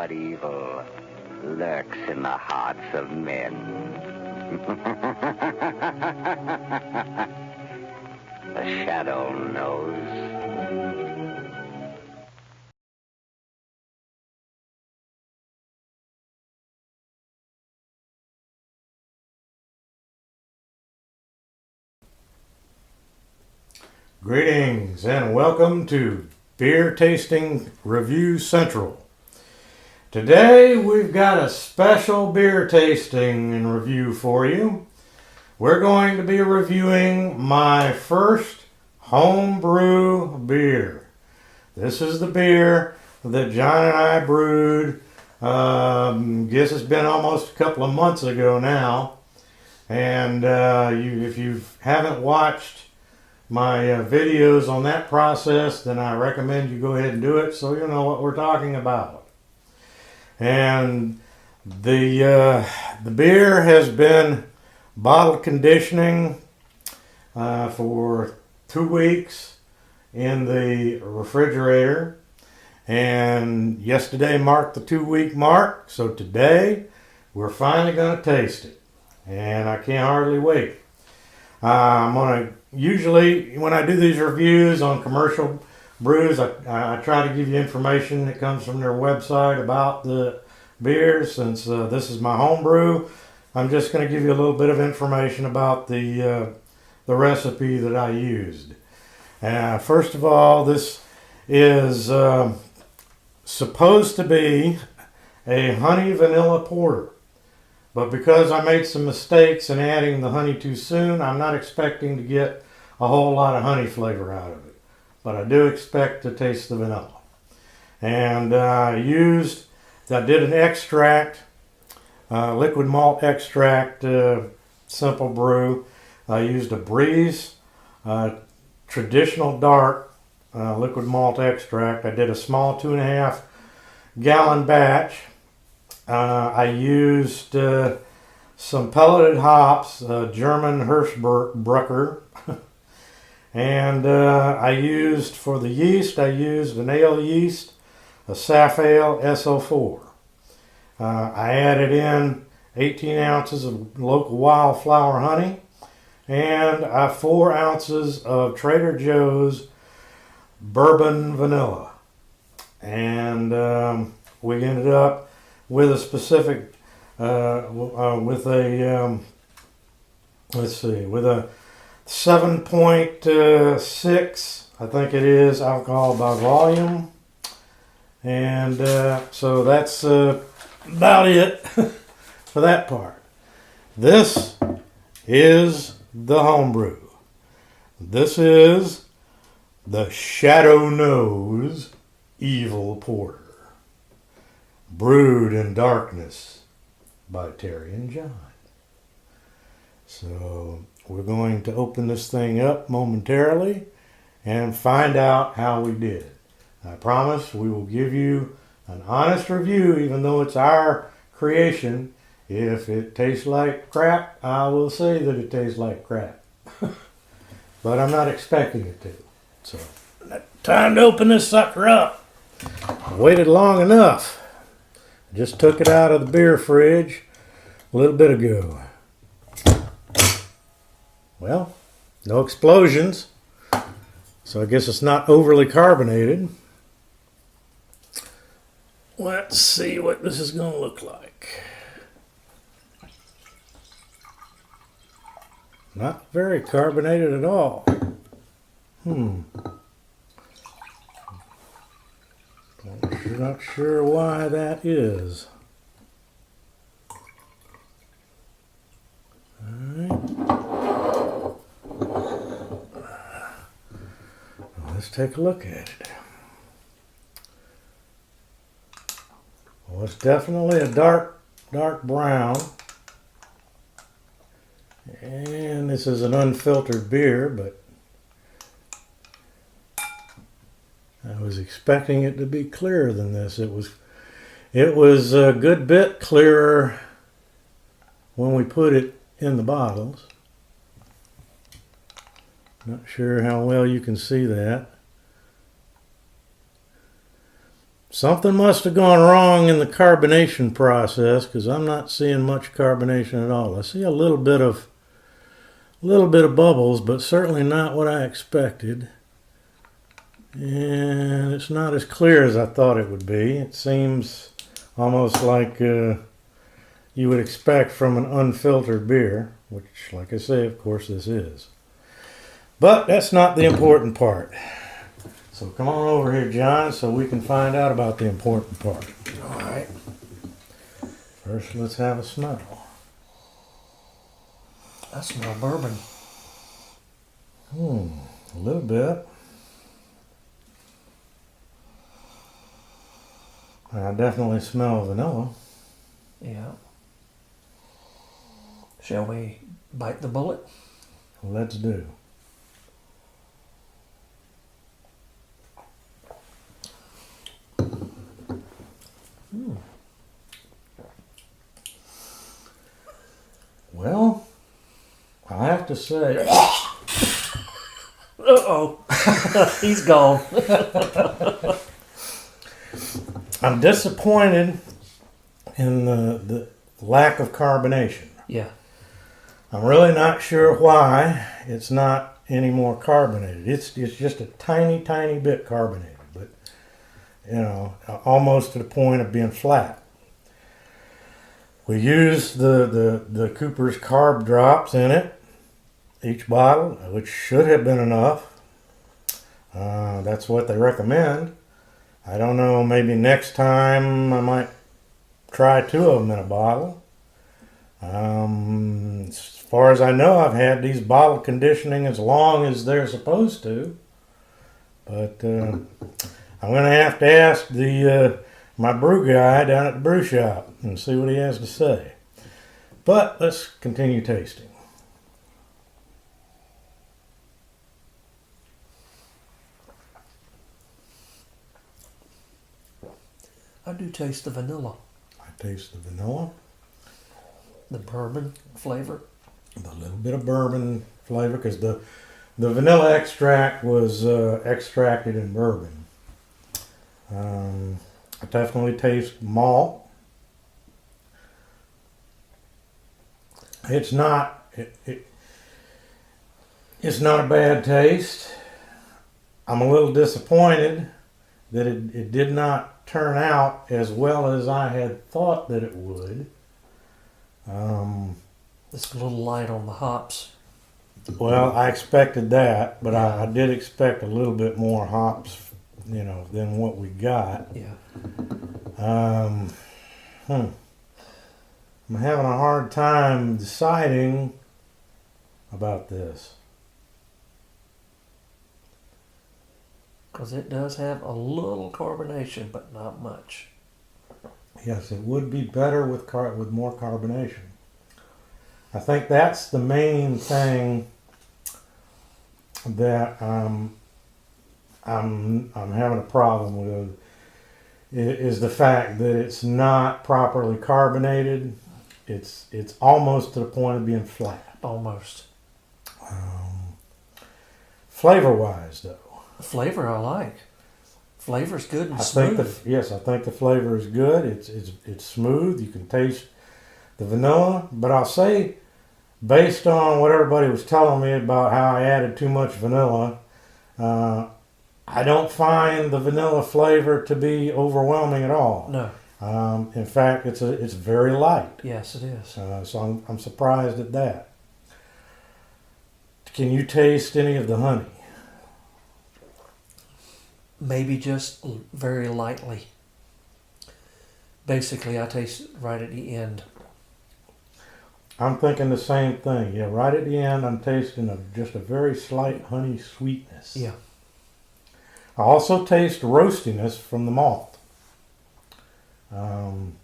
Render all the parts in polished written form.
what evil lurks in the hearts of men. The shadow knows. Greetings and welcome to Beer Tasting Review Central. Today we've got a special beer tasting and review for you. We're going to be reviewing my first homebrew beer. This is the beer that John and I brewed, guess it's been almost a couple of months ago now. And if you haven't watched my videos on that process, then I recommend you go ahead and do it so you know what we're talking about. And the beer has been bottle conditioning for 2 weeks in the refrigerator, and yesterday marked the 2-week mark, so today we're finally going to taste it, and I can't hardly wait. Usually when I do these reviews on commercial brews, I try to give you information that comes from their website about the beers. Since this is my home brew, I'm just going to give you a little bit of information about the recipe that I used. First of all, this is supposed to be a honey vanilla porter. But because I made some mistakes in adding the honey too soon, I'm not expecting to get a whole lot of honey flavor out of it. But I do expect to taste the vanilla. And I did an extract, liquid malt extract, simple brew. I used a Breeze traditional dark liquid malt extract. I did a small 2.5 gallon batch. I used some pelleted hops, German Hirschbrucker, and I used, for the yeast, I used an ale yeast, a Saf Ale SO4. I added in 18 ounces of local wildflower honey and 4 ounces of Trader Joe's bourbon vanilla. And we ended up with a specific, with a 7.6, I think it is, alcohol by volume. And so that's about it for that part. This is the homebrew. This is the Shadow Knows Evil Porter, brewed in darkness by Terry and John. So we're going to open this thing up momentarily and find out how we did. I promise we will give you an honest review, even though it's our creation. If it tastes like crap, I will say that it tastes like crap. But I'm not expecting it to. So time to open this sucker up. I waited long enough. Just took it out of the beer fridge a little bit ago. Well, no explosions, so I guess it's not overly carbonated. Let's see what this is going to look like. Not very carbonated at all. Not sure why that is. Alright. Let's take a look at it. Well, it's definitely a dark brown. And this is an unfiltered beer, but I was expecting it to be clearer than this. It was a good bit clearer when we put it in the bottles. Not sure how well you can see that. something must have gone wrong in the carbonation process because I'm not seeing much carbonation at all. I see a little bit of bubbles, but certainly not what I expected. And it's not as clear as I thought it would be. It seems almost like you would expect from an unfiltered beer, which, like I say, of course this is. But that's not the important part. So come on over here, John, so we can find out about the important part. All right. First, let's have a smell. I smell bourbon. A little bit. I definitely smell vanilla. Yeah. Shall we bite the bullet? Let's do. Well, I have to say, Uh-oh. He's gone. I'm disappointed in the lack of carbonation. Yeah. I'm really not sure why it's not any more carbonated. It's just a tiny, tiny bit carbonated, but you know, almost to the point of being flat. We used the Cooper's carb drops in it, each bottle, which should have been enough. That's what they recommend. I don't know, maybe next time I might try 2 of them in a bottle. As far as I know, I've had these bottle conditioning as long as they're supposed to. But I'm going to have to ask my brew guy down at the brew shop and see what he has to say. But let's continue tasting. I do taste the vanilla. I taste the vanilla, The bourbon flavor. a little bit of bourbon flavor, because the vanilla extract was extracted in bourbon. I definitely taste malt. It's not it's not a bad taste. I'm a little disappointed that it did not turn out as well as I had thought that it would. It's a little light on the hops. Well, I expected that, but I did expect a little bit more hops, you know, than what we got. Yeah. I'm having a hard time deciding about this. Because it does have a little carbonation, but not much. Yes, it would be better with more carbonation. I think that's the main thing that I'm having a problem with, is the fact that it's not properly carbonated. It's almost to the point of being flat. Almost. Flavor-wise, though, The flavor I like. Flavor's good and I smooth. think the flavor is good. It's smooth. You can taste the vanilla, but I'll say, based on what everybody was telling me about how I added too much vanilla, I don't find the vanilla flavor to be overwhelming at all. No. In fact, it's very light. Yes, it is. So I'm surprised at that. Can you taste any of the honey? Maybe just very lightly. Basically, I taste right at the end. I'm thinking the same thing. Yeah, right at the end, I'm tasting just a very slight honey sweetness. Yeah. I also taste roastiness from the malt. I'm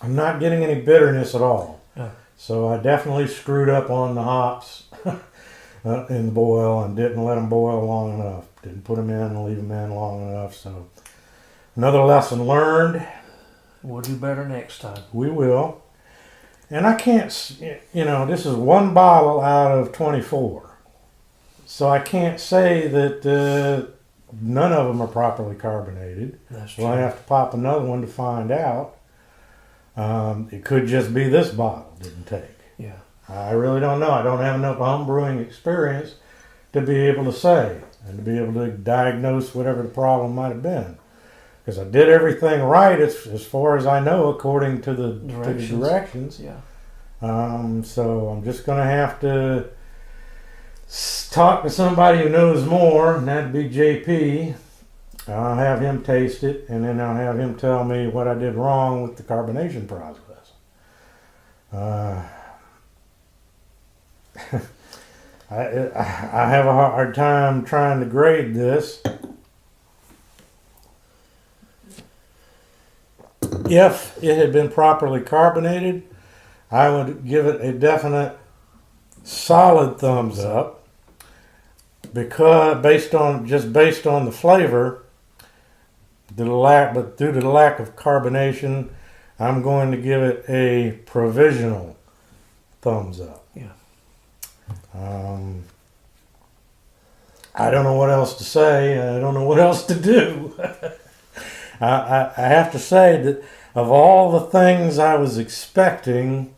not getting any bitterness at all. No. So I definitely screwed up on the hops in the boil and didn't let them boil long enough. Didn't put them in and leave them in long enough. So another lesson learned. We'll do better next time. We will. And I can't, this is one bottle out of 24. So I can't say that none of them are properly carbonated. That's true. We'll have to pop another one to find out. It could just be this bottle didn't take. Yeah. I really don't know. I don't have enough home brewing experience to be able to say and to be able to diagnose whatever the problem might have been. Because I did everything right as far as I know according to the directions. Yeah. So I'm just going to have to talk to somebody who knows more, and that'd be JP. I'll have him taste it, and then I'll have him tell me what I did wrong with the carbonation process. I have a hard time trying to grade this. If it had been properly carbonated, I would give it a definite solid thumbs up, because based on the flavor, but due to the lack of carbonation, I'm going to give it a provisional thumbs up. Yeah. I don't know what else to say. I don't know what else to do. I have to say that of all the things I was expecting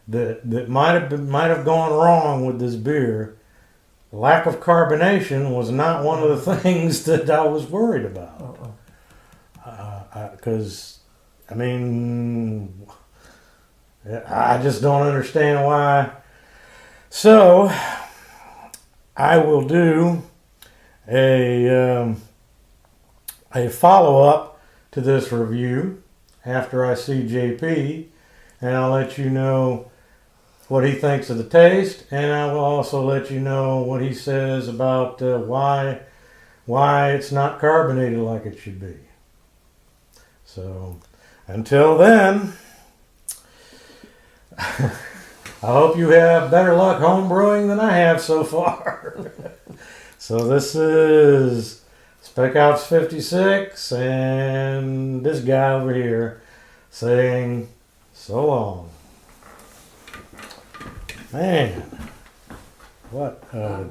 that might have gone wrong with this beer, lack of carbonation was not one of the things that I was worried about. Because, I mean, I just don't understand why. So, I will do a follow-up to this review after I see JP, and I'll let you know what he thinks of the taste, and I will also let you know what he says about why it's not carbonated like it should be. So, until then, I hope you have better luck home brewing than I have so far. So this is Spec Ops 56 and this guy over here saying so long. Man, what a